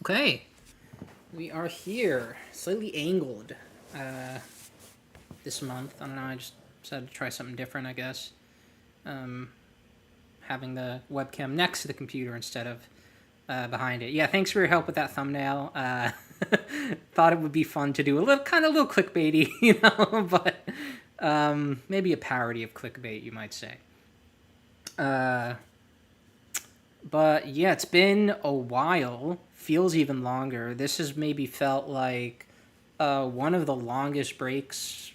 Okay, we are here, slightly angled this month. I don't know, I just decided to try something different, I guess. Um, Having the webcam next to the computer instead of behind it. Yeah, thanks for your help with that thumbnail. Thought it would be fun to do a little clickbaity, but maybe a parody of clickbait, you might say. Uh, but yeah, it's been a while. Feels even longer. This has maybe felt like one of the longest breaks,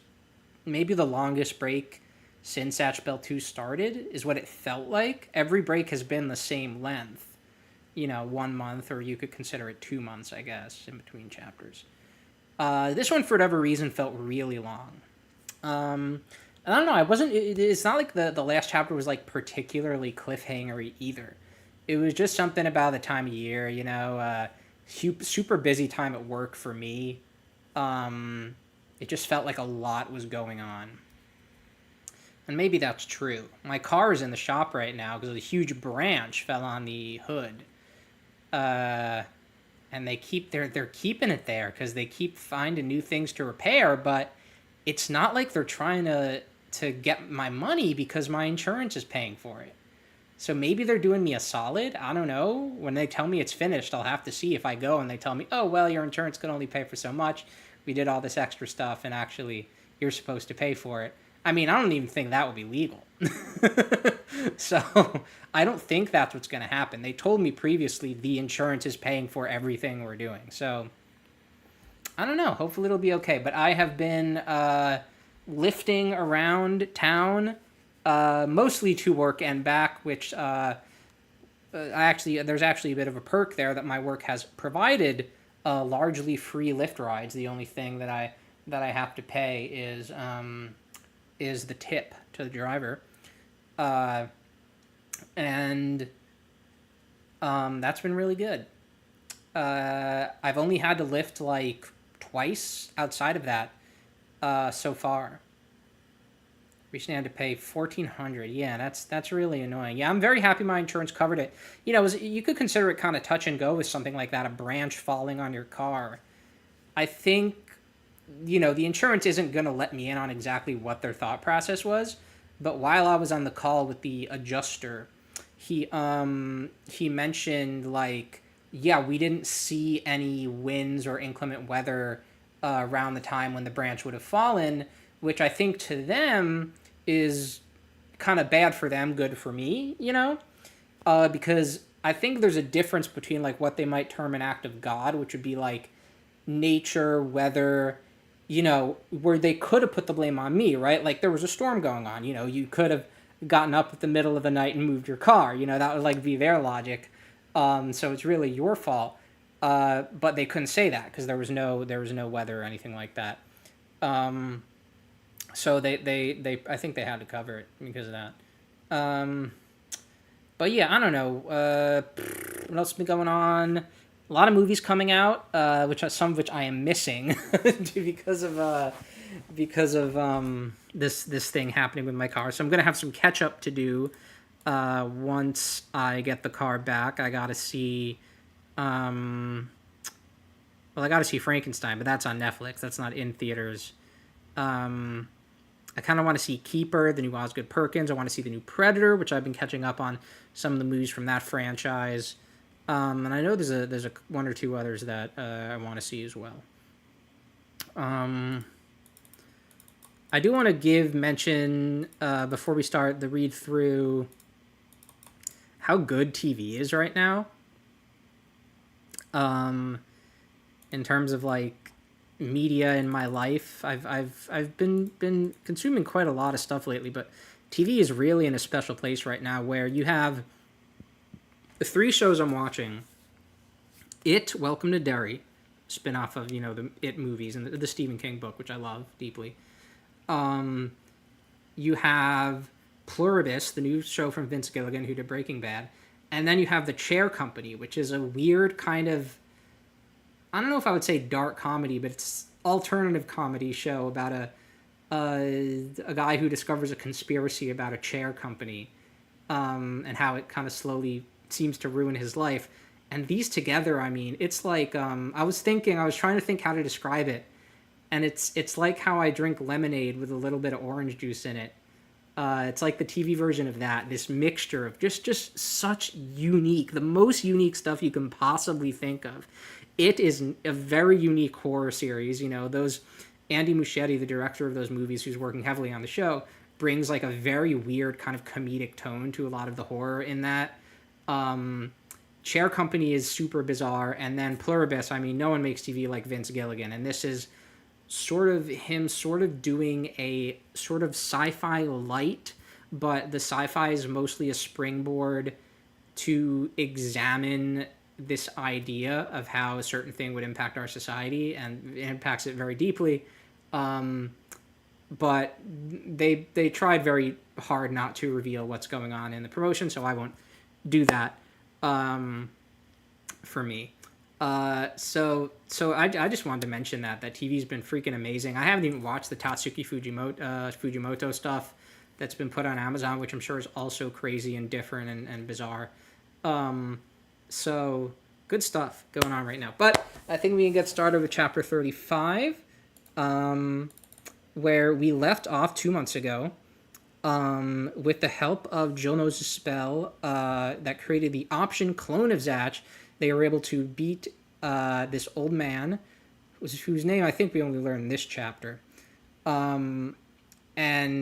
maybe the longest break since Zatch Bell 2 started, is what it felt like. Every break has been the same length, 1 month, or you could consider it 2 months, I guess, in between chapters. This one, for whatever reason, felt really long. And I don't know, it's not like the last chapter was like particularly cliffhangery either. It was just something about the time of year, super busy time at work for me. It just felt like a lot was going on. And maybe that's true. My car is in the shop right now because a huge branch fell on the hood. Uh, and they're keeping it there because they keep finding new things to repair, but it's not like they're trying to get my money because my insurance is paying for it. So maybe they're doing me a solid. I don't know. When they tell me it's finished, I'll have to see if I go and they tell me, oh, well, your insurance can only pay for so much. We did all this extra stuff and actually you're supposed to pay for it. I mean, I don't even think that would be legal. So I don't think that's what's going to happen. They told me previously the insurance is paying for everything we're doing. So I don't know. Hopefully it'll be okay. But I have been lifting around town, mostly to work and back, which there's actually a bit of a perk there that my work has provided largely free lift rides. The only thing that I have to pay is the tip to the driver, and that's been really good. I've only had to lift like twice outside of that so far. Recently had to pay $1,400. Yeah, that's really annoying. Yeah, I'm very happy my insurance covered it. You could consider it kind of touch and go with something like that, a branch falling on your car. I think, the insurance isn't going to let me in on exactly what their thought process was, but while I was on the call with the adjuster, he mentioned, like, yeah, we didn't see any winds or inclement weather around the time when the branch would have fallen, which I think to them is kind of bad for them, good for me, because I think there's a difference between like what they might term an act of God, which would be like nature, weather, where they could have put the blame on me, right? Like there was a storm going on, you could have gotten up at the middle of the night and moved your car, that would like be their logic. So it's really your fault. But they couldn't say that because there was no weather or anything like that. So they I think they had to cover it because of that. But yeah, I don't know. What else has been going on? A lot of movies coming out, some of which I am missing because of this thing happening with my car. So I'm gonna have some catch up to do once I get the car back. I gotta see. I gotta see Frankenstein, but that's on Netflix. That's not in theaters. I kind of want to see Keeper, the new Osgood Perkins. I want to see the new Predator, which I've been catching up on some of the movies from that franchise. And I know there's a one or two others that I want to see as well. I do want to mention before we start the read through how good TV is right now. In terms of like media in my life, I've been consuming quite a lot of stuff lately, but TV is really in a special place right now where you have the three shows I'm watching. It, Welcome to Derry, spin-off of, the It movies and the Stephen King book, which I love deeply. You have Pluribus, the new show from Vince Gilligan, who did Breaking Bad. And then you have The Chair Company, which is a weird kind of, I don't know if I would say dark comedy, but it's alternative comedy show about a guy who discovers a conspiracy about a chair company, and how it kind of slowly seems to ruin his life. And these together, I mean, it's like I was trying to think how to describe it, and it's like how I drink lemonade with a little bit of orange juice in it. It's like the TV version of that. This mixture of just such unique, the most unique stuff you can possibly think of. It is a very unique horror series. You know, those Andy Muschietti, the director of those movies, who's working heavily on the show, brings like a very weird kind of comedic tone to a lot of the horror in that. Chair Company is super bizarre, and then Pluribus. I mean, no one makes TV like Vince Gilligan, and this is sort of him doing a sort of sci-fi light, but the sci-fi is mostly a springboard to examine this idea of how a certain thing would impact our society, and it impacts it very deeply. But they tried very hard not to reveal what's going on in the promotion, so I won't do that for me. So I just wanted to mention that TV's been freaking amazing. I haven't even watched the Tatsuki Fujimoto stuff that's been put on Amazon, which I'm sure is also crazy and different and bizarre. So good stuff going on right now. But I think we can get started with chapter 35, where we left off 2 months ago. With the help of Jono's spell that created the option clone of Zatch, they were able to beat this old man, whose name I think we only learned in this chapter. And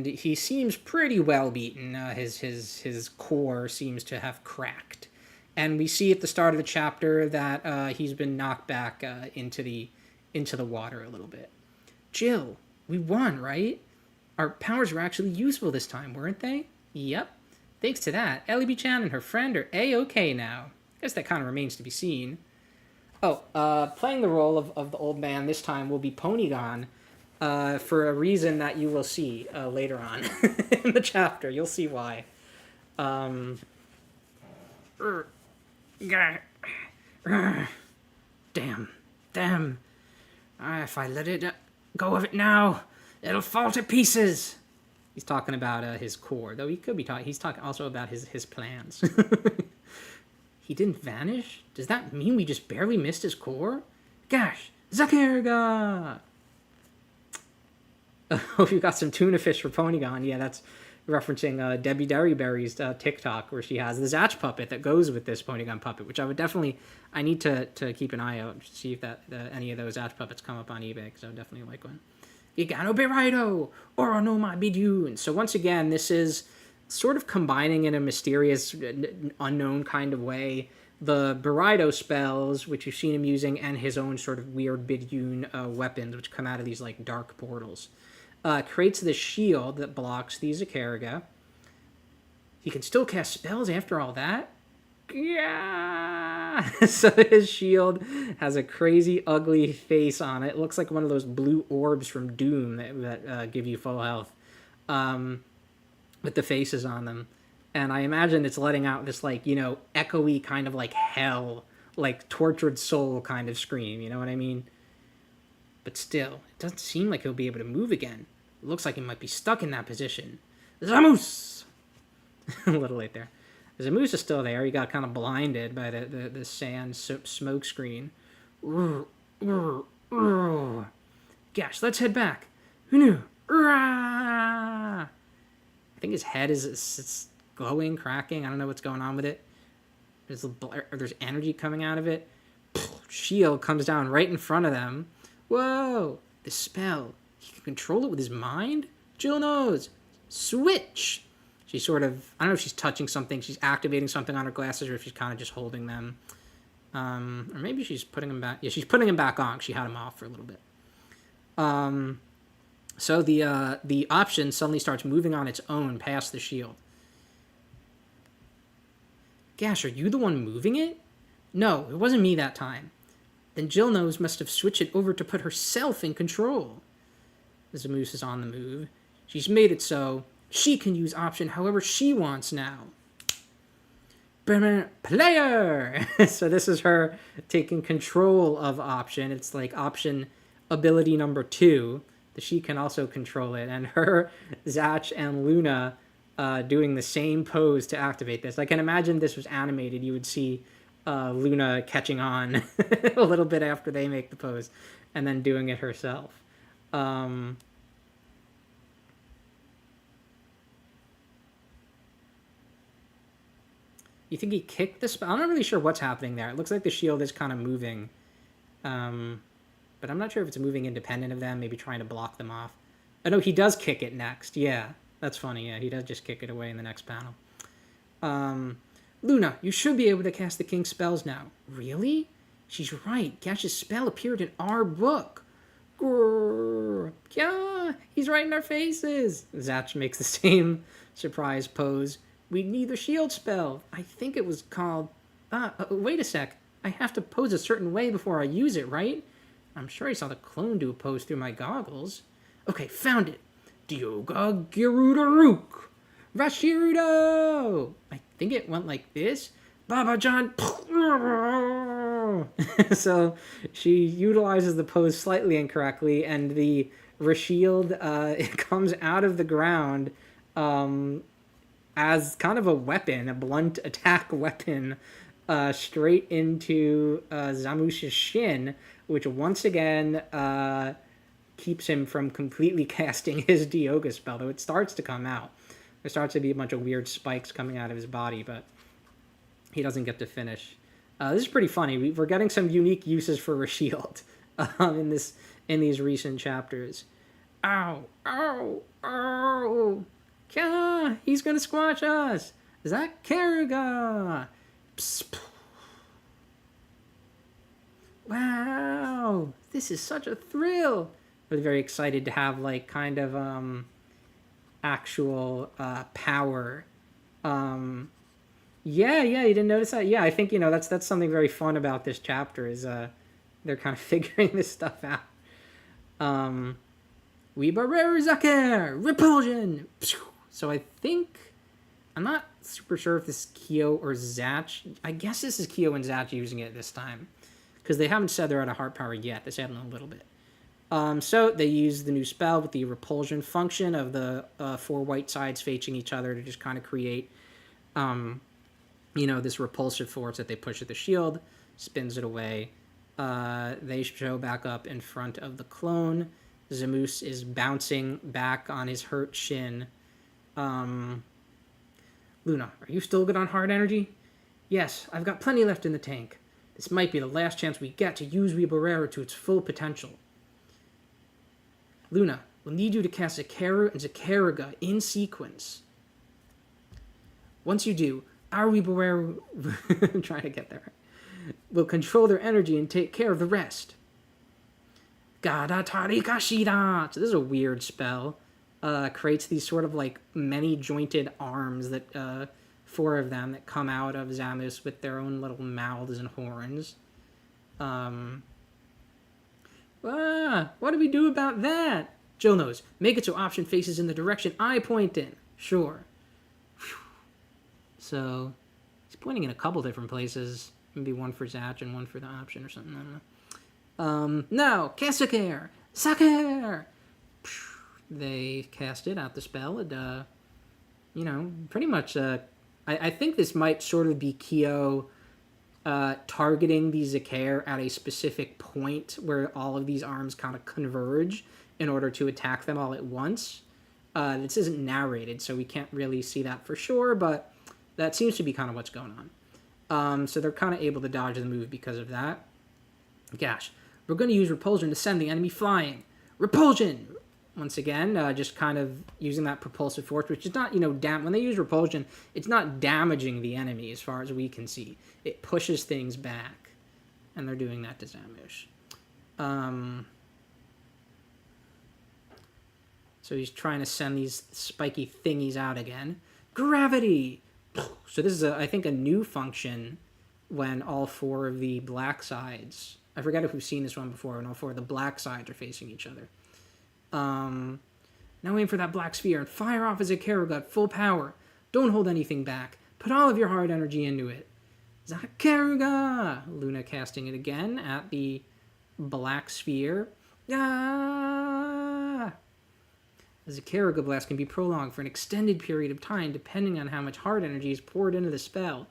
he seems pretty well beaten. His core seems to have cracked. And we see at the start of the chapter that he's been knocked back into the water a little bit. Jill, we won, right? Our powers were actually useful this time, weren't they? Yep. Thanks to that, Ellie-B-chan and her friend are A-okay now. Guess that kind of remains to be seen. Oh, playing the role of the old man this time will be Ponygon, for a reason that you will see later on in the chapter. You'll see why. Damn. If I let it go of it now, it'll fall to pieces. He's talking about his core, though he could be talking. He's talking also about his plans. He didn't vanish? Does that mean we just barely missed his core? Gosh, Zakerga! Oh, you got some tuna fish for Ponygon. Yeah, that's referencing Debbie Derryberry's TikTok, where she has the Zatch puppet that goes with this Ponygon puppet, which I need to keep an eye out to see if any of those Zatch puppets come up on eBay, because I would definitely like one. Igano Beraido, Oro no Ma Bidyun. So once again, this is sort of combining in a mysterious, unknown kind of way the Beraido spells, which you've seen him using, and his own sort of weird Bidyun weapons, which come out of these like dark portals. Creates this shield that blocks these Icariga. He can still cast spells after all that? Yeah! So his shield has a crazy, ugly face on it. It looks like one of those blue orbs from Doom that give you full health. With the faces on them. And I imagine it's letting out this, like, you know, echoey kind of like hell, like tortured soul kind of scream, you know what I mean? But still, it doesn't seem like he'll be able to move again. It looks like he might be stuck in that position. Zamoose! A little late there. Zamoose is still there. He got kind of blinded by the sand smoke screen. Gosh, let's head back. Who knew? I think his head is glowing, cracking. I don't know what's going on with it. There's energy coming out of it. Shield comes down right in front of them. Whoa! The spell. He can control it with his mind? Jill knows. Switch! She's sort of, I don't know if she's touching something, she's activating something on her glasses, or if she's kind of just holding them. Or maybe she's putting them back. Yeah, she's putting them back on. She had them off for a little bit. So the option suddenly starts moving on its own past the shield. Gosh, are you the one moving it? No, it wasn't me that time. Then Jill knows must have switched it over to put herself in control. The moose is on the move. She's made it so she can use option however she wants now. Player! So this is her taking control of option. It's like option ability number 2. That she can also control it. And her, Zatch, and Luna doing the same pose to activate this. I can imagine this was animated. You would see Luna catching on a little bit after they make the pose, and then doing it herself. Um, you think he kicked the spell? I'm not really sure what's happening there. It looks like the shield is kind of moving. But I'm not sure if it's moving independent of them, maybe trying to block them off. Oh, no, he does kick it next. Yeah, that's funny. Yeah, he does just kick it away in the next panel. Luna, you should be able to cast the king's spells now. Really? She's right. Gash's spell appeared in our book. Grrr. Yeah, he's right in our faces. Zatch makes the same surprise pose. We need the shield spell. I think it was called... wait a sec. I have to pose a certain way before I use it, right? I'm sure I saw the clone do a pose through my goggles. Okay, found it. Dioga Girudaruk. Rashirudo! I think it went like this. Baba John. So she utilizes the pose slightly incorrectly, and the Rashield it comes out of the ground as kind of a weapon, a blunt attack weapon, straight into Zamush's shin, which once again keeps him from completely casting his Dioga spell, though it starts to come out. There starts to be a bunch of weird spikes coming out of his body, but he doesn't get to finish. This is pretty funny. We're getting some unique uses for Rashield in these recent chapters. Ow! Ow! Ow! Yeah, he's gonna squash us! Zakariga! Psst. Wow! This is such a thrill! I was very excited to have, like, kind of, actual power. Yeah, you didn't notice that? Yeah, I think, that's something very fun about this chapter is they're kind of figuring this stuff out. Weebarer Zaker! Repulsion! So I think... I'm not super sure if this is Kyo or Zatch. I guess this is Kyo and Zatch using it this time. Because they haven't said they're out of heart power yet. They said in a little bit. So they use the new spell with the repulsion function of the 4 white sides facing each other to just kind of create, this repulsive force that they push at the shield, spins it away. They show back up in front of the clone. Zamus is bouncing back on his hurt shin. Luna, are you still good on hard energy? Yes, I've got plenty left in the tank. This might be the last chance we get to use Weebarera to its full potential. Luna, we'll need you to cast Zakaru and Zakariga in sequence. Once you do, our Weebarera... I'm trying to get there. Will control their energy and take care of the rest. Gada Tarikashida! So this is a weird spell. Creates these sort of like many-jointed arms that... 4 of them that come out of Zamus with their own little mouths and horns. What do we do about that? Jill knows. Make it so option faces in the direction I point in. Sure. Whew. So, he's pointing in a couple different places. Maybe one for Zatch and one for the option or something. I don't know. Now, cast Saker! Saker! They cast it out the spell. And, pretty much... I think this might sort of be Kyo targeting the Zakir at a specific point where all of these arms kind of converge in order to attack them all at once. This isn't narrated, so we can't really see that for sure, but that seems to be kind of what's going on. So they're kind of able to dodge the move because of that. Gosh, we're going to use Repulsion to send the enemy flying. Repulsion! Once again, just kind of using that propulsive force, which is not, when they use Repulsion, it's not damaging the enemy as far as we can see. It pushes things back, and they're doing that to Zamush. So he's trying to send these spiky thingies out again. Gravity! So this is, I think, a new function when all 4 of the black sides... I forget if we've seen this one before, when all 4 of the black sides are facing each other. Now aim for that black sphere and fire off as a Zakariga at full power. Don't hold anything back. Put all of your hard energy into it. Zakariga! Luna casting it again at the black sphere. Ah! The Zakariga blast can be prolonged for an extended period of time depending on how much hard energy is poured into the spell.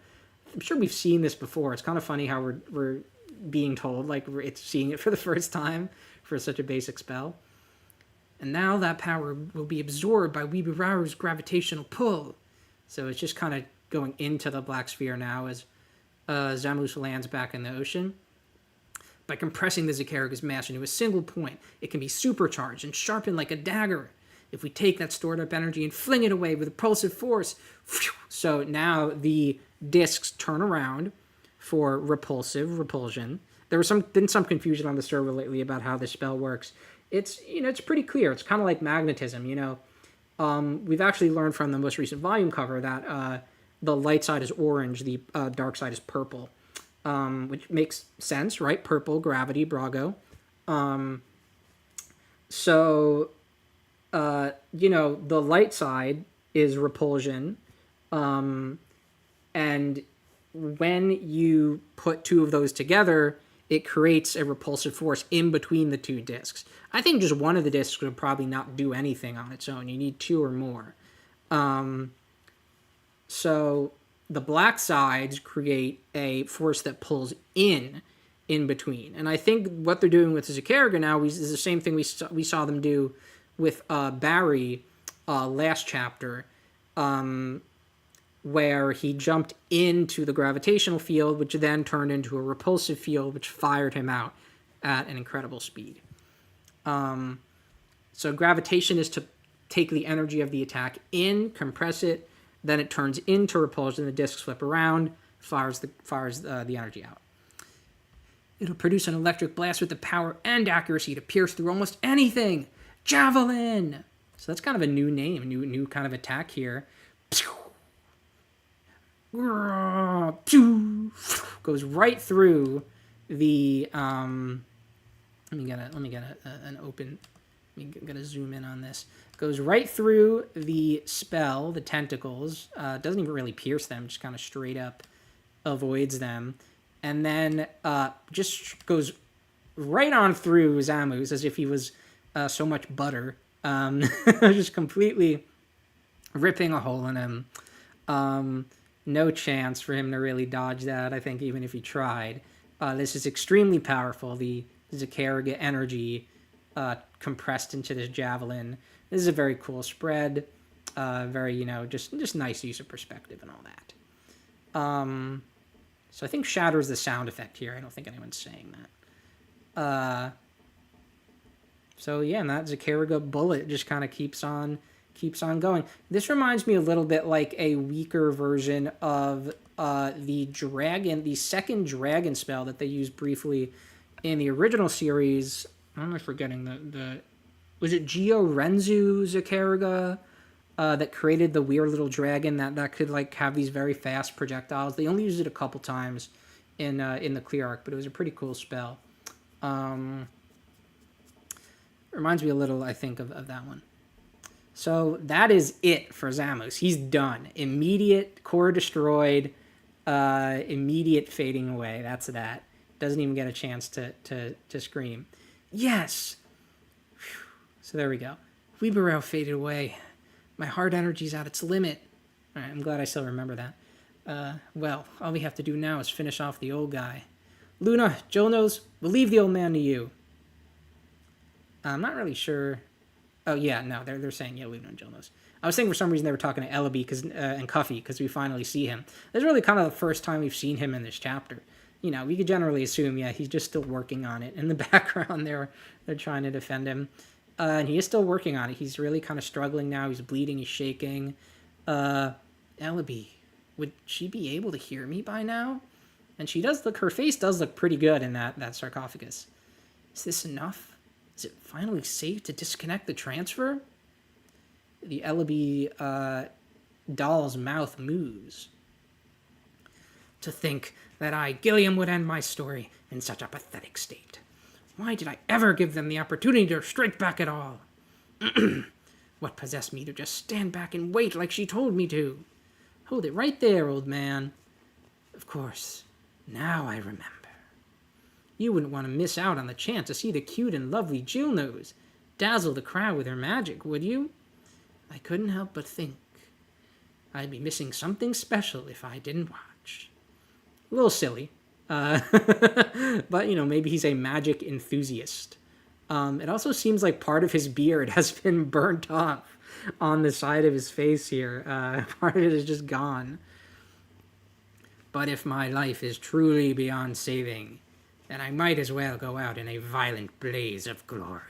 I'm sure we've seen this before. It's kind of funny how we're being told, like, it's seeing it for the first time for such a basic spell. And now that power will be absorbed by Weeburaru's gravitational pull. So it's just kind of going into the black sphere now as Zamus lands back in the ocean. By compressing the Zakaraga's mass into a single point, it can be supercharged and sharpened like a dagger. If we take that stored up energy and fling it away with repulsive force. So now the discs turn around for repulsion. There was been some confusion on the server lately about how this spell works. It's pretty clear. It's kind of like magnetism. We've actually learned from the most recent volume cover that the light side is orange, the dark side is purple, which makes sense, right? Purple, gravity, Brago. The light side is repulsion, and when you put two of those together, it creates a repulsive force in between the two discs. I think just one of the discs would probably not do anything on its own. You need two or more. So the black sides create a force that pulls in between. And I think what they're doing with Zakaraga now is the same thing we saw them do with Barry last chapter, where he jumped into the gravitational field, which then turned into a repulsive field, which fired him out at an incredible speed. So gravitation is to take the energy of the attack in, compress it, then it turns into repulsion. The discs flip around, fires the energy out. It'll produce an electric blast with the power and accuracy to pierce through almost anything. Javelin! So that's kind of a new name, new kind of attack here. Goes right through the let me get an open. I'm gonna zoom in on this. Goes right through the spell, the tentacles. Doesn't even really pierce them, just kind of straight up avoids them, and then just goes right on through Zamus as if he was so much butter. Just completely ripping a hole in him. No chance for him to really dodge that, I think, even if he tried. This is extremely powerful. The Zakaraga energy compressed into this javelin. This is a very cool spread. Very, just nice use of perspective and all that. So I think Shatter's the sound effect here. I don't think anyone's saying that. So yeah, and that Zakaraga bullet just kind of keeps on going. This reminds me a little bit like a weaker version of the second dragon spell that they used briefly in the original series. I'm forgetting was it Geo Renzu Zakaraga that created the weird little dragon that could like have these very fast projectiles. They only used it a couple times in the clear arc, but it was a pretty cool spell. Reminds me a little, I think, of that one. So that is it for Zamus. He's done. Immediate core destroyed. Immediate fading away. That's that. Doesn't even get a chance to scream. Yes! Whew. So there we go. Weeborough faded away. My heart energy's at its limit. All right, I'm glad I still remember that. Well, all we have to do now is finish off the old guy. Luna, Jonos, we'll leave the old man to you. I'm not really sure. Oh, yeah, no, they're saying, yeah, Luna and Jonos. I was thinking for some reason they were talking to Ellaby and Cuffy because we finally see him. This is really kind of the first time we've seen him in this chapter. We could generally assume, yeah, he's just still working on it. In the background, they're trying to defend him. And he is still working on it. He's really kind of struggling now. He's bleeding. He's shaking. Ellaby, would she be able to hear me by now? And she does look, her face does look pretty good in that sarcophagus. Is this enough? Is it finally safe to disconnect the transfer? The Ellaby doll's mouth moves. To think that I, Gilliam, would end my story in such a pathetic state. Why did I ever give them the opportunity to strike back at all? What possessed me to just stand back and wait like she told me to? Hold it right there, old man. Of course, now I remember. You wouldn't want to miss out on the chance to see the cute and lovely Jillnose dazzle the crowd with her magic, would you? I couldn't help but think I'd be missing something special if I didn't watch. A little silly. Uh, but, maybe he's a magic enthusiast. It also seems like part of his beard has been burnt off on the side of his face here. Part of it is just gone. But if my life is truly beyond saving, then I might as well go out in a violent blaze of glory.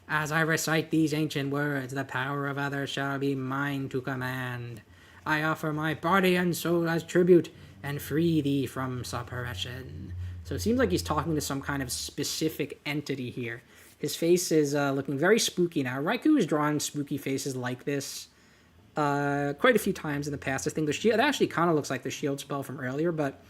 As I recite these ancient words, the power of others shall be mine to command. I offer my body and soul as tribute, and free thee from suppression. So it seems like he's talking to some kind of specific entity here. His face is looking very spooky now. Raikou is drawing spooky faces like this quite a few times in the past. I think the shield, it actually kind of looks like the shield spell from earlier, but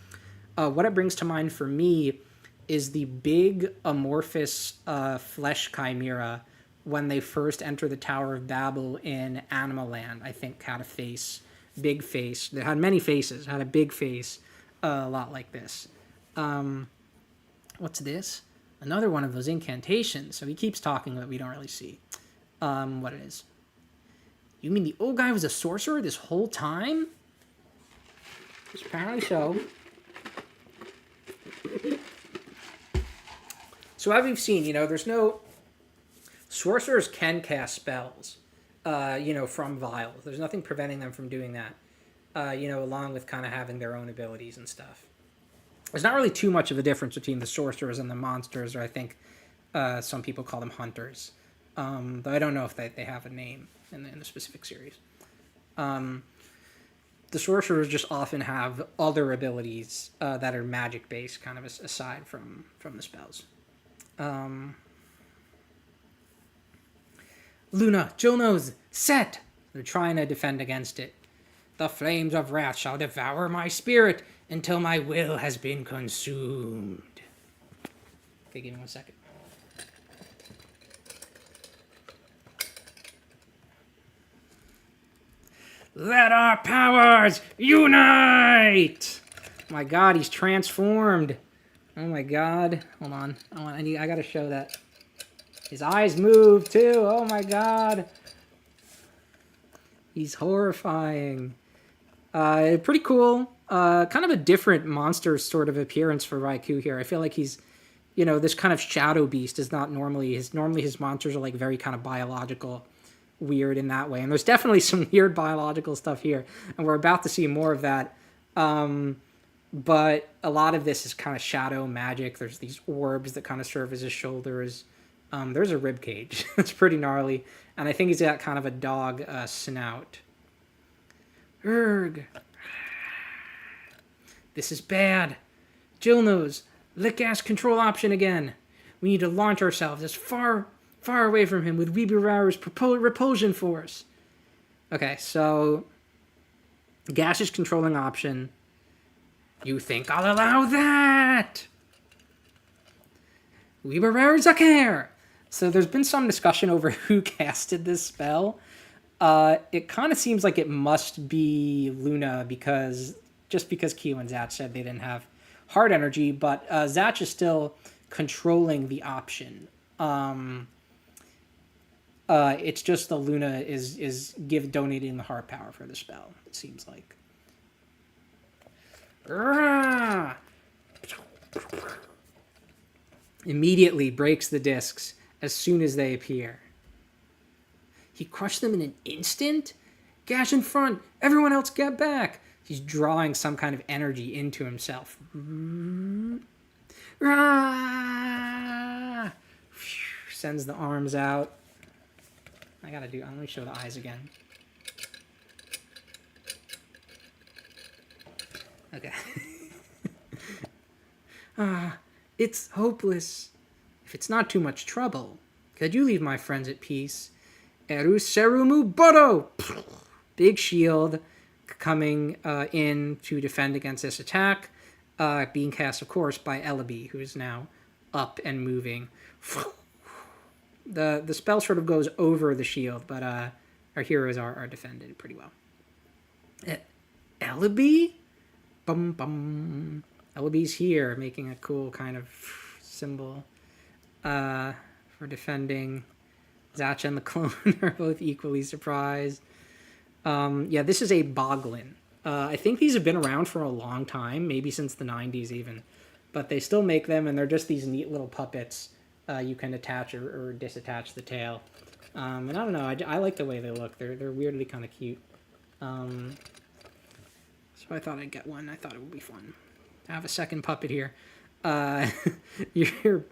what it brings to mind for me is the big amorphous flesh chimera when they first enter the Tower of Babel in Animal Land. I think had a face, big face. They had many faces, had a big face, a lot like this. What's this? Another one of those incantations. So he keeps talking, but we don't really see what it is. You mean the old guy was a sorcerer this whole time? Apparently so. So as we've seen, there's no... Sorcerers can cast spells, from vials. There's nothing preventing them from doing that, along with kind of having their own abilities and stuff. There's not really too much of a difference between the sorcerers and the monsters, or I think some people call them hunters. Though I don't know if they have a name in the specific series. The sorcerers just often have other abilities that are magic-based, kind of aside from the spells. Luna, Jolnos, set! They're trying to defend against it. The flames of wrath shall devour my spirit until my will has been consumed. Okay, give me 1 second. Let our powers unite! Oh my god, he's transformed. Oh my god. Hold on. I gotta show that. His eyes move too. Oh my god. He's horrifying. Pretty cool. Kind of a different monster sort of appearance for Raikou here. I feel like he's, this kind of shadow beast is not normally his monsters are like very kind of biological, weird in that way. And there's definitely some weird biological stuff here, and we're about to see more of that. But a lot of this is kind of shadow magic. There's these orbs that kind of serve as his shoulders. There's a rib cage. It's pretty gnarly. And I think he's got kind of a dog snout. Urgh. This is bad. Jill knows. Let gas control option again. We need to launch ourselves as far away from him with Weebirower's repulsion force. Okay, so... gas is controlling option. You think I'll allow that? Weebirower Zakir! So there's been some discussion over who casted this spell. It kind of seems like it must be Luna because Kyo and Zatch said they didn't have heart energy, but Zatch is still controlling the option. It's just the Luna is donating the heart power for the spell, it seems like. Immediately breaks the discs as soon as they appear. He crushed them in an instant? Gash in front! Everyone else get back! He's drawing some kind of energy into himself. Sends the arms out. Let me show the eyes again. Okay. It's hopeless. If it's not too much trouble, could you leave my friends at peace? Eru Serumu Bodo! Big shield coming in to defend against this attack. Being cast, of course, by Ellaby, who is now up and moving. The spell sort of goes over the shield, but our heroes are defended pretty well. Ellaby? Bum bum. Ellaby's here, making a cool kind of symbol for defending. Zatch and the clone are both equally surprised. Yeah, this is a Boglin. I think these have been around for a long time, maybe since the 90s even. But they still make them, and they're just these neat little puppets you can attach or disattach the tail. And I don't know, I like the way they look. They're weirdly kind of cute. So I thought I'd get one. I thought it would be fun to have a second puppet here. Uh, you're,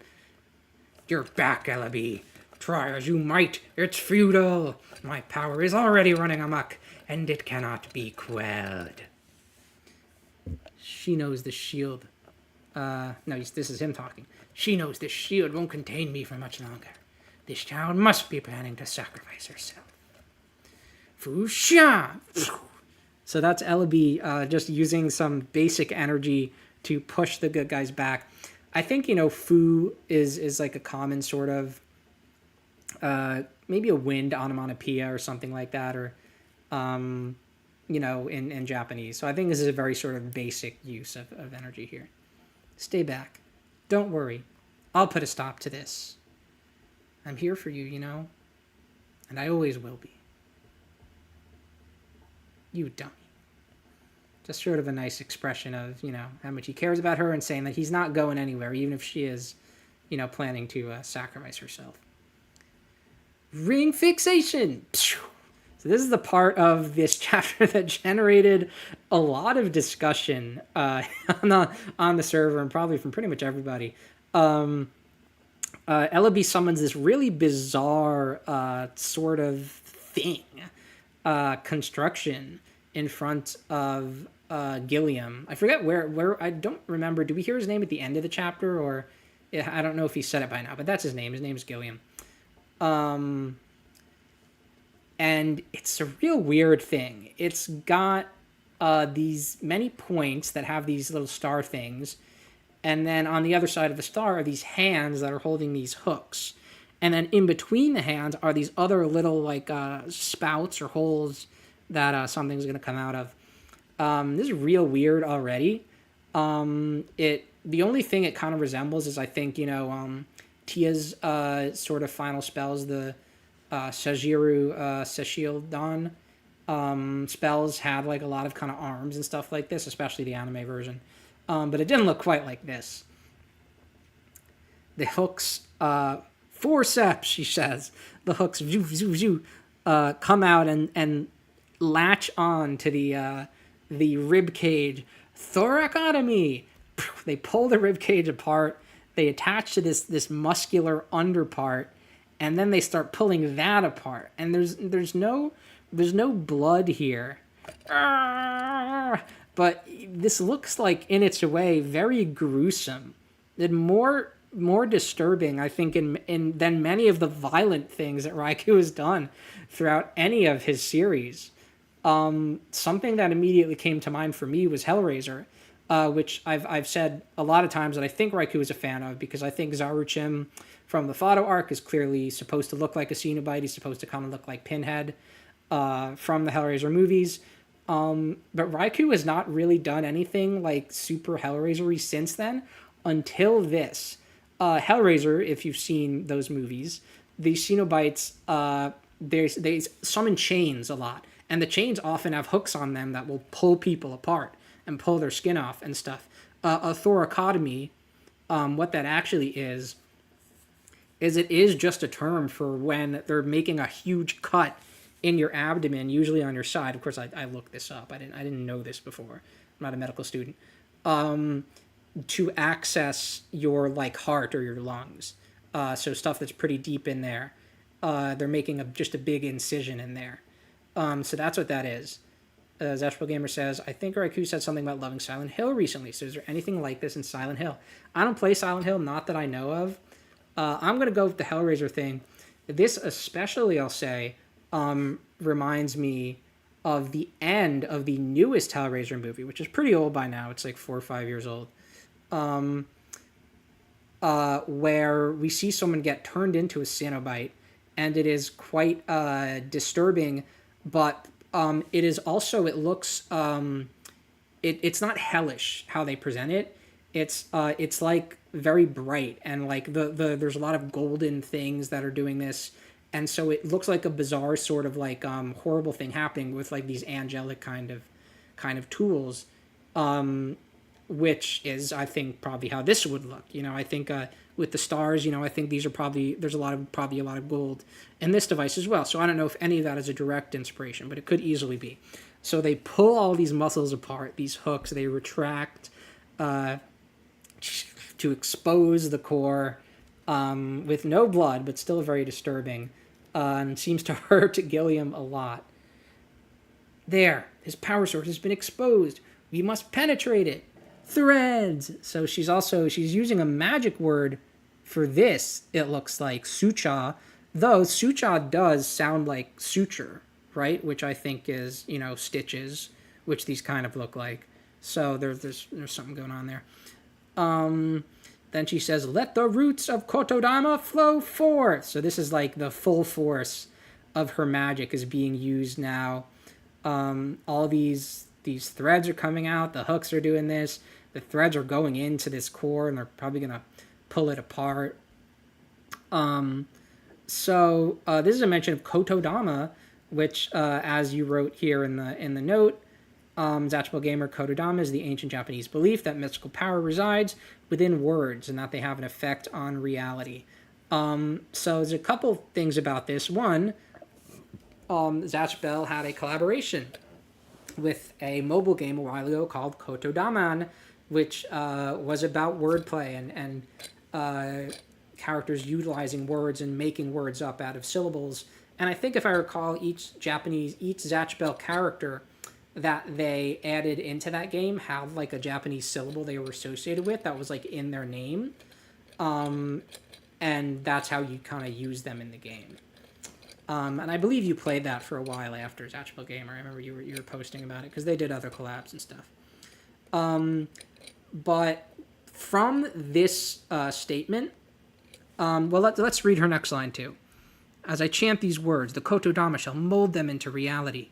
you're back, Ellaby. Try as you might, it's futile. My power is already running amok, and it cannot be quelled. She knows the shield. No, this is him talking. She knows this shield won't contain me for much longer. This child must be planning to sacrifice herself. Fuxia! So that's Ellaby just using some basic energy to push the good guys back. I think, Fu is like a common sort of, maybe a wind onomatopoeia or something like that, or, in Japanese. So I think this is a very sort of basic use of energy here. Stay back. Don't worry. I'll put a stop to this. I'm here for you, and I always will be. You dummy. Just sort of a nice expression of, how much he cares about her and saying that he's not going anywhere, even if she is, planning to sacrifice herself. Ring fixation! So this is the part of this chapter that generated a lot of discussion on the server and probably from pretty much everybody. Ellaby summons this really bizarre sort of thing, construction in front of Gilliam. I forget where I don't remember. Do we hear his name at the end of the chapter, or I don't know if he said it by now, but that's his name. His name is Gilliam. And it's a real weird thing. It's got these many points that have these little star things, and then on the other side of the star are these hands that are holding these hooks. And then in between the hands are these other little spouts or holes that something's going to come out of. This is real weird already. The only thing it kind of resembles is, I think, Tia's sort of final spells, the Sajiru Seshildan spells have a lot of kind of arms and stuff like this, especially the anime version. But it didn't look quite like this. The hooks, forceps, she says. The hooks come out and latch on to the rib cage. Thoracotomy. They pull the rib cage apart. They attach to this muscular underpart, and then they start pulling that apart. And there's no blood here. But this looks like, in its way, very gruesome. And more disturbing, I think, than many of the violent things that Raikou has done throughout any of his series. Something that immediately came to mind for me was Hellraiser, which I've said a lot of times that I think Raikou is a fan of, because I think Zaruchim from the Fado arc is clearly supposed to look like a Cenobite. He's supposed to kind of look like Pinhead from the Hellraiser movies. But Raikou has not really done anything like super Hellraiser-y since then, until this. Hellraiser, if you've seen those movies, the Cenobites, they summon chains a lot. And the chains often have hooks on them that will pull people apart and pull their skin off and stuff. A thoracotomy, what that actually is it is just a term for when they're making a huge cut in your abdomen, usually on your side. Of course, I looked this up. I didn't know this before. I'm not a medical student. To access your heart or your lungs. So stuff that's pretty deep in there. They're making just a big incision in there. So that's what that is. Zeshpo Gamer says, I think Raikou said something about loving Silent Hill recently. So is there anything like this in Silent Hill? I don't play Silent Hill, not that I know of. I'm going to go with the Hellraiser thing. This especially, I'll say, reminds me of the end of the newest Hellraiser movie, which is pretty old by now. It's 4 or 5 years old. Where we see someone get turned into a Cenobite, and it is quite disturbing, but it is also, it looks, it's not hellish how they present it. It's very bright, and there's a lot of golden things that are doing this, and so it looks like a bizarre sort of horrible thing happening with these angelic kind kind of tools, which is, I think, probably how this would look. I think with the stars, I think these are probably, there's probably a lot of gold in this device as well. So I don't know if any of that is a direct inspiration, but it could easily be. So they pull all these muscles apart, these hooks, they retract to expose the core with no blood, but still very disturbing, and seems to hurt Gilliam a lot. There, his power source has been exposed. We must penetrate it. Threads. So she's using a magic word for this, it looks like, sucha, though sucha does sound like suture, right? Which I think is, stitches, which these kind of look like. So there's something going on there. Then she says, let the roots of Kotodama flow forth. So this is like the full force of her magic is being used now. All these threads are coming out. The hooks are doing this. The threads are going into this core, and they're probably going to pull it apart. So this is a mention of Kotodama, which, as you wrote here in the note, Zatch Gamer, Kotodama is the ancient Japanese belief that mystical power resides within words and that they have an effect on reality. So there's a couple things about this. One, Zatch Bell had a collaboration with a mobile game a while ago called Kotodaman, which was about wordplay and characters utilizing words and making words up out of syllables. And I think if I recall, each Zatch Bell character that they added into that game had like a Japanese syllable they were associated with that was like in their name. And that's how you kind of use them in the game. And I believe you played that for a while after Zatch Bell Gamer. I remember you were posting about it because they did other collabs and stuff. But from this statement, let's read her next line too. As I chant these words, the Kotodama shall mold them into reality.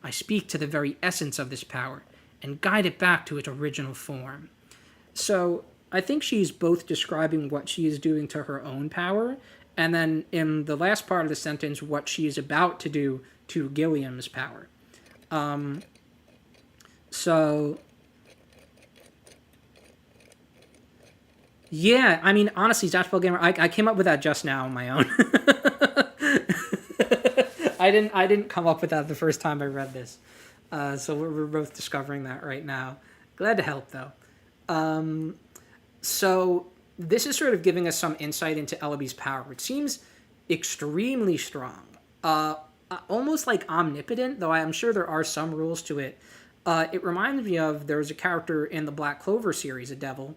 I speak to the very essence of this power and guide it back to its original form. So I think she's both describing what she is doing to her own power, and then in the last part of the sentence, what she is about to do to Gilliam's power. Yeah, I mean, honestly, Zatch Bell Gamer, I came up with that just now on my own. I didn't come up with that the first time I read this. So we're both discovering that right now. Glad to help, though. So this is sort of giving us some insight into Ellaby's power, which seems extremely strong. Almost like omnipotent, though I am sure there are some rules to it. It reminds me of, there was a character in the Black Clover series, a devil,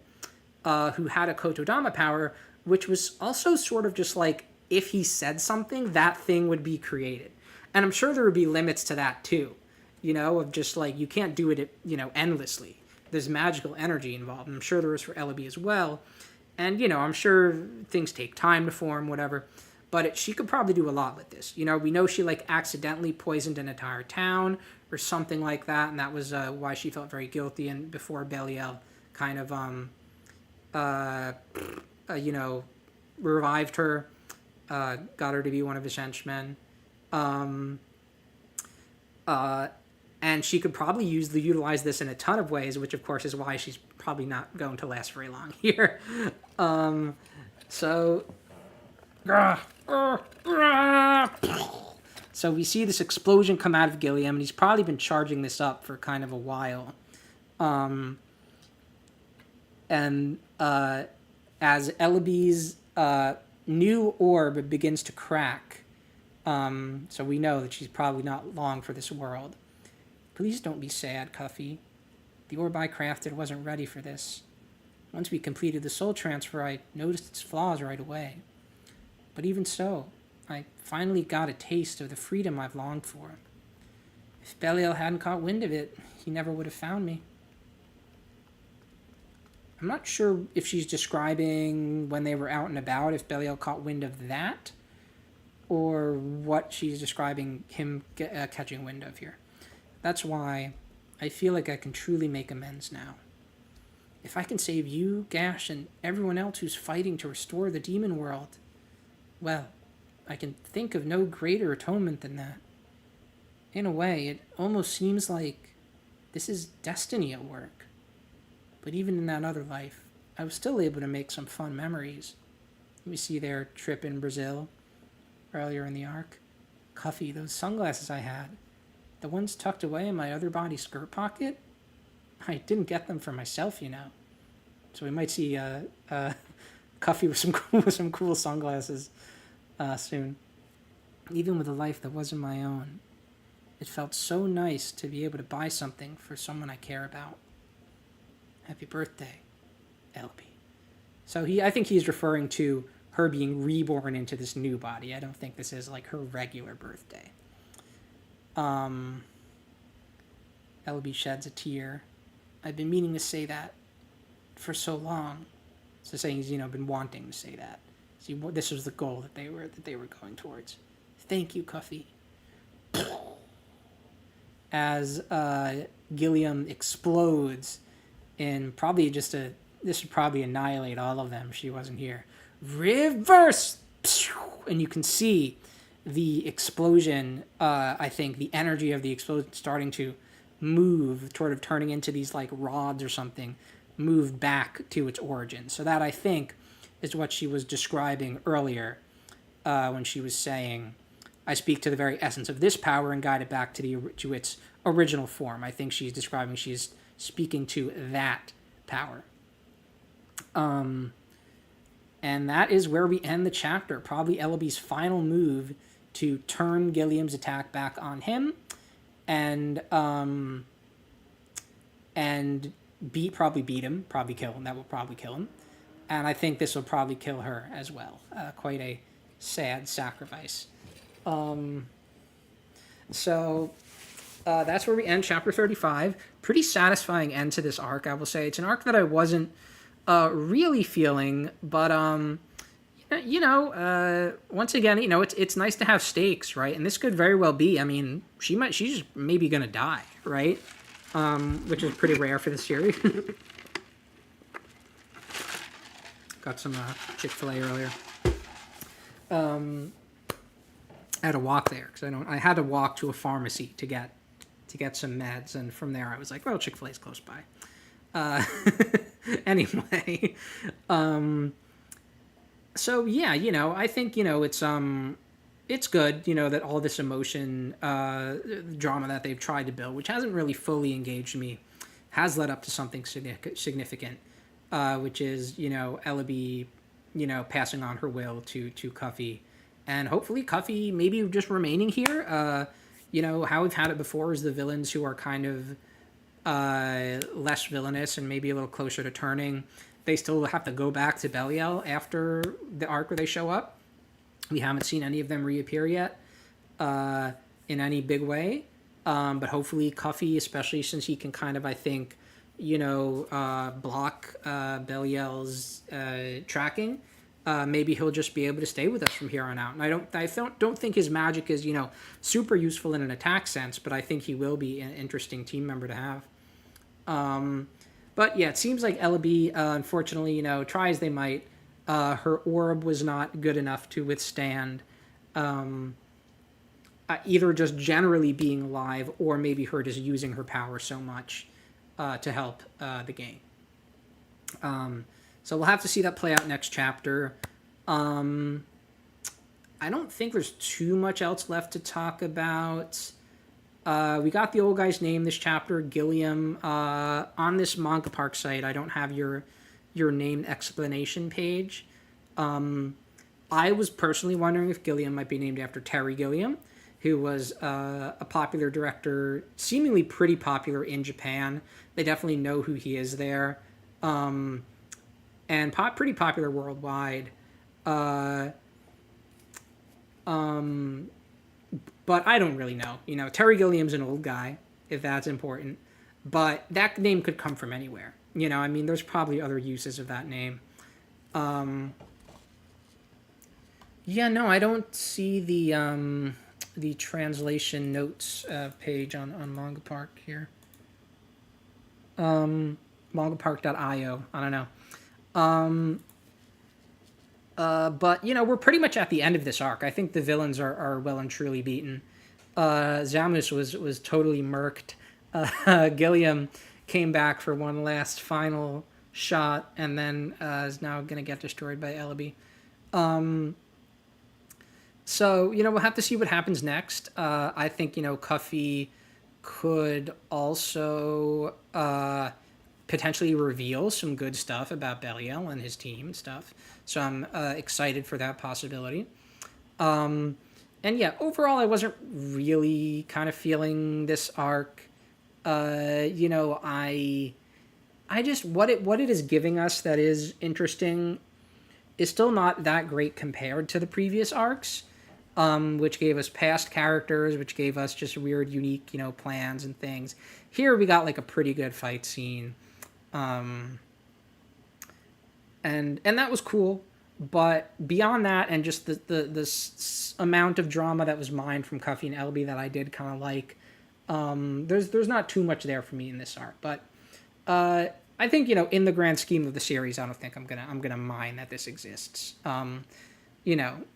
who had a Kotodama power, which was also sort of just like, if he said something, that thing would be created. And I'm sure there would be limits to that too, of just like, you can't do it, endlessly. There's magical energy involved. And I'm sure there is for Ellaby as well. And, I'm sure things take time to form, whatever. But she could probably do a lot with this. We know she like accidentally poisoned an entire town or something like that. And that was why she felt very guilty. And before Belial kind of, revived her, got her to be one of his henchmen. And she could probably utilize this in a ton of ways, which of course is why she's probably not going to last very long here. So we see this explosion come out of Gilliam, and he's probably been charging this up for kind of a while. As Ellaby's new orb begins to crack, so we know that she's probably not long for this world. Please don't be sad, Cuffy. The orb I crafted wasn't ready for this. Once we completed the soul transfer, I noticed its flaws right away. But even so, I finally got a taste of the freedom I've longed for. If Belial hadn't caught wind of it, he never would have found me. I'm not sure if she's describing when they were out and about, if Belial caught wind of that, or what she's describing him catching wind of here. That's why I feel like I can truly make amends now. If I can save you, Gash, and everyone else who's fighting to restore the demon world, well, I can think of no greater atonement than that. In a way, it almost seems like This is destiny at work. But even in that other life, I was still able to make some fun memories. We see their trip in Brazil earlier in the arc. Cuffy, those sunglasses I had, the ones tucked away in my other body skirt pocket, I didn't get them for myself, you know. So we might see Cuffy with some cool sunglasses soon. Even with a life that wasn't my own, it felt so nice to be able to buy something for someone I care about. Happy birthday, Elby. So I think he's referring to her being reborn into this new body. I don't think this is like her regular birthday. Elby sheds a tear. I've been meaning to say that for so long. So saying he's been wanting to say that. See, this was the goal that they were going towards. Thank you, Cuffy. As Gilliam explodes in probably this would probably annihilate all of them if she wasn't here. Reverse! And you can see the explosion, I think the energy of the explosion starting to move, sort of turning into these like rods or something, move back to its origin. So that, I think, is what she was describing earlier when she was saying, I speak to the very essence of this power and guide it back to its original form. I think she's speaking to that power. And that is where we end the chapter. Probably Ellaby's final move to turn Gilliam's attack back on him and probably beat him, probably kill him. That will probably kill him. And I think this will probably kill her as well. Quite a sad sacrifice. So that's where we end chapter 35. Pretty satisfying end to this arc, I will say. It's an arc that I wasn't really feeling, but once again, it's nice to have stakes, right? And this could very well be, I mean, she's maybe gonna die, right? Which is pretty rare for the series. Got some Chick-fil-A earlier. I had to walk there because I had to walk to a pharmacy to get some meds, and from there I was like, well, Chick-fil-A's close by. Anyway, so yeah, I think it's good, that all this emotion drama that they've tried to build, which hasn't really fully engaged me, has led up to something significant, which is Ellaby passing on her will to Cuffy, and hopefully Cuffy maybe just remaining here. How we've had it before is the villains who are kind of less villainous and maybe a little closer to turning, they still have to go back to Belial after the arc where they show up. We haven't seen any of them reappear yet in any big way, but hopefully Cuffy, especially since he can kind of, I think, block Belial's tracking, maybe he'll just be able to stay with us from here on out. And I don't think his magic is super useful in an attack sense, but I think he will be an interesting team member to have. But yeah, it seems like Ellaby, unfortunately, try as they might, her orb was not good enough to withstand either just generally being alive or maybe her just using her power so much to help the game. So we'll have to see that play out next chapter. I don't think there's too much else left to talk about. We got the old guy's name this chapter, Gilliam. On this Manga Park site, I don't have your name explanation page. I was personally wondering if Gilliam might be named after Terry Gilliam, who was a popular director, seemingly pretty popular in Japan. They definitely know who he is there. And pretty popular worldwide. But I don't really know. Terry Gilliam's an old guy, if that's important. But that name could come from anywhere. There's probably other uses of that name. I don't see the translation notes page on Manga Park here. Mangapark.io. I don't know. But we're pretty much at the end of this arc. I think the villains are well and truly beaten. Zamus was totally murked Gilliam came back for one last final shot, and then is now going to get destroyed by Ellaby. So, we'll have to see what happens next. I think, Cuffy could also potentially reveal some good stuff about Belial and his team and stuff. So I'm excited for that possibility. And yeah, overall, I wasn't really kind of feeling this arc. I just what it is giving us that is interesting is still not that great compared to the previous arcs, which gave us past characters, which gave us just weird, unique, plans and things. Here we got like a pretty good fight scene, and that was cool. But beyond that, and just the amount of drama that was mined from Cuffy and Elby that I did kind of like, there's not too much there for me in this arc. But I think in the grand scheme of the series, I don't think I'm gonna mind that this exists.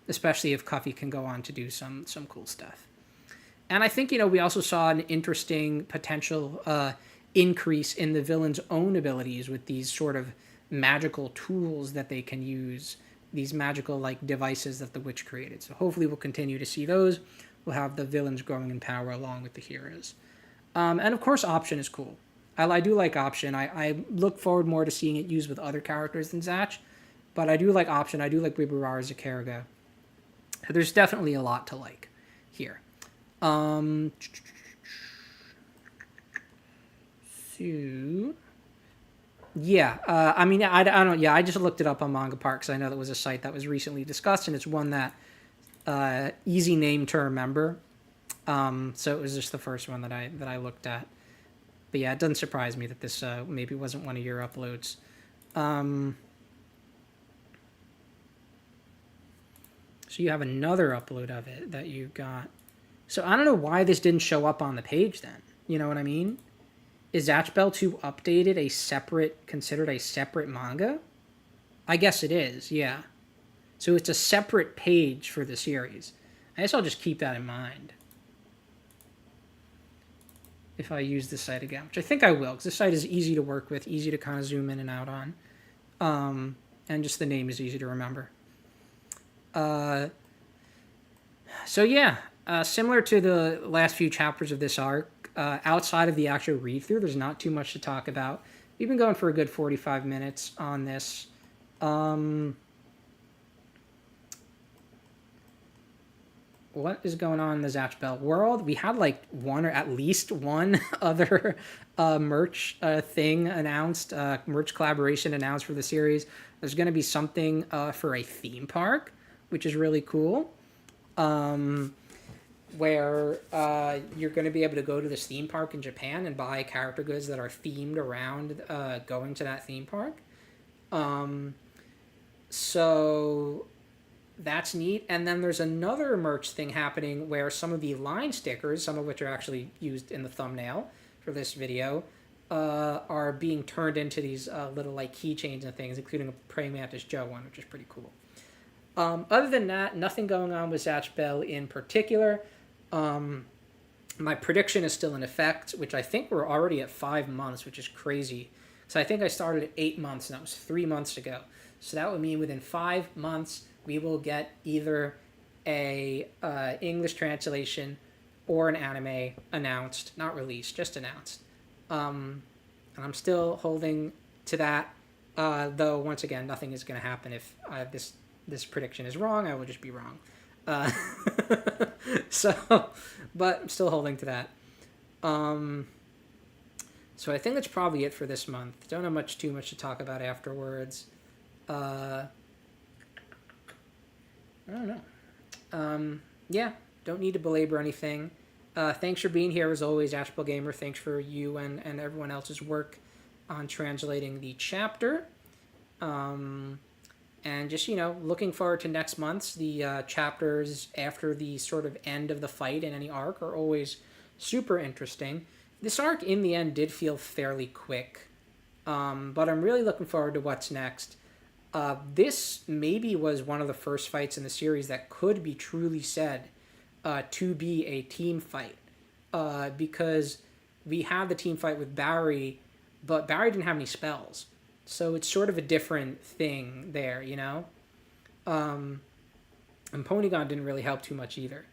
Especially if Cuffy can go on to do some cool stuff. And I think we also saw an interesting potential increase in the villain's own abilities with these sort of magical tools that they can use, these magical like devices that the witch created. So hopefully we'll continue to see those. We'll have the villains growing in power along with the heroes. And of course, Option is cool. I do like Option. I look forward more to seeing it used with other characters than Zatch, but I do like Option. I do like Bibarara Zakaraga. There's definitely a lot to like here. So, yeah, I don't. Yeah, I just looked it up on Manga Park because I know that was a site that was recently discussed, and it's one that easy name to remember. So it was just the first one that I looked at. But yeah, it doesn't surprise me that this maybe wasn't one of your uploads. So you have another upload of it that you got. So I don't know why this didn't show up on the page then. You know what I mean? Is Zatch Bell 2 updated considered a separate manga? I guess it is, yeah. So it's a separate page for the series. I guess I'll just keep that in mind if I use this site again, which I think I will, because this site is easy to work with, easy to kind of zoom in and out on, and just the name is easy to remember. So yeah, similar to the last few chapters of this arc, outside of the actual read-through, there's not too much to talk about. We've been going for a good 45 minutes on this. What is going on in the Zatch Bell world? We had like one or at least one other merch thing announced, merch collaboration announced for the series. There's going to be something for a theme park, which is really cool. Where you're going to be able to go to this theme park in Japan and buy character goods that are themed around going to that theme park. So that's neat. And then there's another merch thing happening where some of the line stickers, some of which are actually used in the thumbnail for this video, are being turned into these little like keychains and things, including a Praying Mantis Joe one, which is pretty cool. Other than that, nothing going on with Zatch Bell in particular. My prediction is still in effect, which I think we're already at 5 months, which is crazy. So I think I started at 8 months, and that was 3 months ago. So that would mean within 5 months, we will get either a English translation or an anime announced, not released, just announced. And I'm still holding to that, though once again, nothing is going to happen if this prediction is wrong. I will just be wrong. But I'm still holding to that. So I think that's probably it for this month. Don't have too much to talk about afterwards. I don't know. Yeah, don't need to belabor anything. Thanks for being here as always, Ashbel Gamer. Thanks for you and everyone else's work on translating the chapter. And just, looking forward to next month's. The chapters after the sort of end of the fight in any arc are always super interesting. This arc, in the end, did feel fairly quick. But I'm really looking forward to what's next. This maybe was one of the first fights in the series that could be truly said to be a team fight. Because we had the team fight with Barry, but Barry didn't have any spells. So it's sort of a different thing there, you know? And Ponygon didn't really help too much either.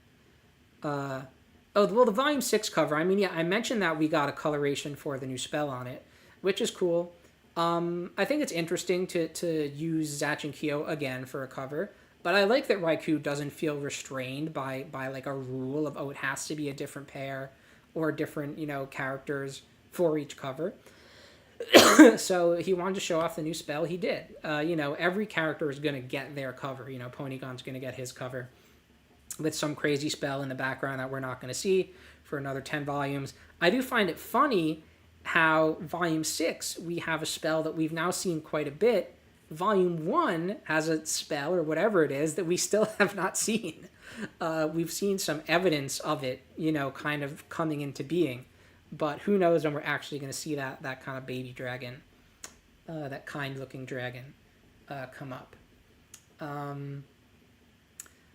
The Volume 6 cover, I mean, yeah, I mentioned that we got a coloration for the new spell on it, which is cool. I think it's interesting to use Zatch and Kyo again for a cover, but I like that Raikou doesn't feel restrained by like a rule of, oh, it has to be a different pair or different, characters for each cover. So he wanted to show off the new spell. He did. Every character is going to get their cover. Ponygon's going to get his cover with some crazy spell in the background that we're not going to see for another 10 volumes. I do find it funny how Volume 6, we have a spell that we've now seen quite a bit. Volume 1 has a spell, or whatever it is, that we still have not seen. We've seen some evidence of it, kind of coming into being. But who knows when we're actually going to see that kind of baby dragon, that kind-looking dragon, come up.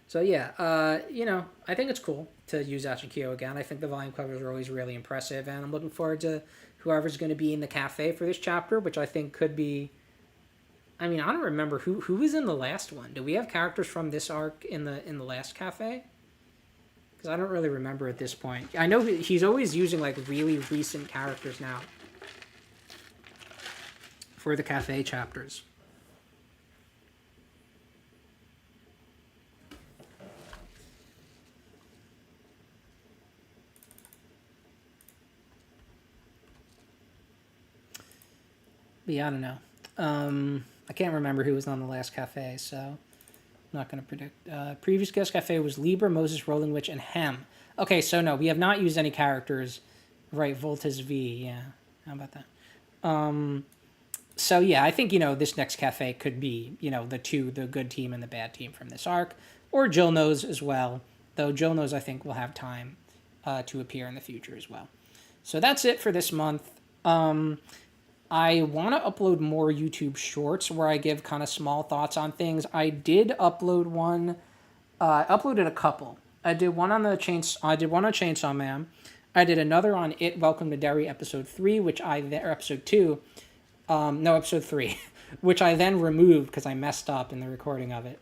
So yeah, I think it's cool to use Zatch and Kyo again. I think the volume covers are always really impressive, and I'm looking forward to whoever's going to be in the cafe for this chapter, which I think could be... I mean, I don't remember who was in the last one. Do we have characters from this arc in the last cafe? Because I don't really remember at this point. I know he's always using like really recent characters now for the cafe chapters. But yeah, I don't know. I can't remember who was on the last cafe, so I'm not going to predict. Previous guest cafe was Libra, Moses, Rolling Witch, and Hem. Okay, so no, we have not used any characters. Right, Voltus V, yeah. How about that? So yeah, I think, this next cafe could be, the good team and the bad team from this arc. Or Jill Knows as well. Though Jill Knows, I think, will have time to appear in the future as well. So that's it for this month. I want to upload more YouTube shorts where I give kind of small thoughts on things. I did upload one. I uploaded a couple. I did one on Chainsaw Man. I did another on It Welcome to Derry episode 3, episode 2. Episode 3, which I then removed because I messed up in the recording of it.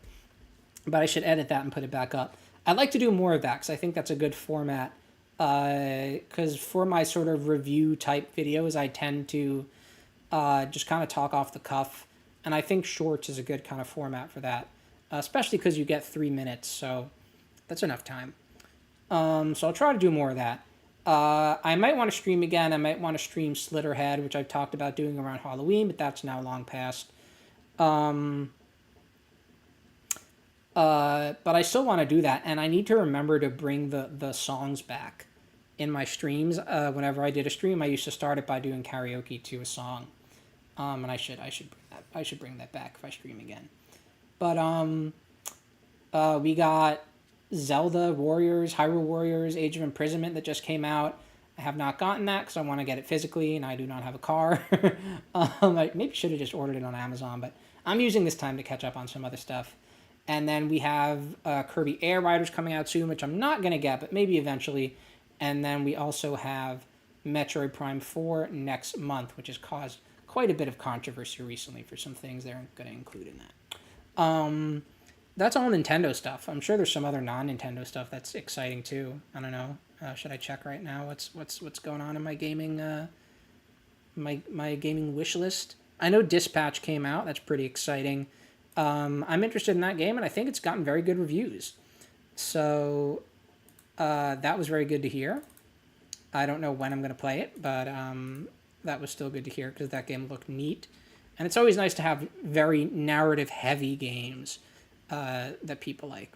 But I should edit that and put it back up. I'd like to do more of that because I think that's a good format. Because for my sort of review type videos, I tend to just kind of talk off the cuff. And I think shorts is a good kind of format for that. Especially because you get 3 minutes, so that's enough time. So I'll try to do more of that. I might want to stream again. I might want to stream Slitterhead, which I've talked about doing around Halloween, but that's now long past. But I still want to do that, and I need to remember to bring the songs back in my streams. Whenever I did a stream, I used to start it by doing karaoke to a song, and I should bring that back if I stream again. But we got Zelda Warriors, Hyrule Warriors, Age of Imprisonment that just came out. I have not gotten that because I want to get it physically, and I do not have a car. I maybe should have just ordered it on Amazon, but I'm using this time to catch up on some other stuff. And then we have Kirby Air Riders coming out soon, which I'm not going to get, but maybe eventually. And then we also have Metroid Prime 4 next month, which has caused quite a bit of controversy recently for some things they're going to include in that. That's all Nintendo stuff. I'm sure there's some other non-Nintendo stuff that's exciting too. I don't know. Should I check right now what's going on in my gaming my gaming wish list? I know Dispatch came out. That's pretty exciting. I'm interested in that game, and I think it's gotten very good reviews. So that was very good to hear. I don't know when I'm going to play it, but that was still good to hear because that game looked neat. And it's always nice to have very narrative-heavy games that people like.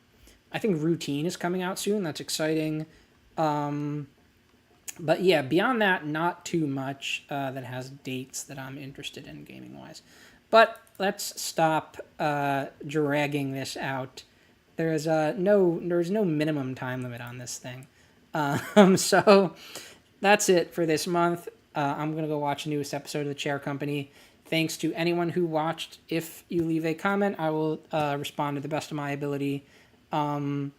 I think Routine is coming out soon. That's exciting. But yeah, beyond that, not too much that has dates that I'm interested in gaming-wise. But let's stop dragging this out. There's no minimum time limit on this thing. So that's it for this month. I'm going to go watch the newest episode of The Chair Company. Thanks to anyone who watched. If you leave a comment, I will respond to the best of my ability. And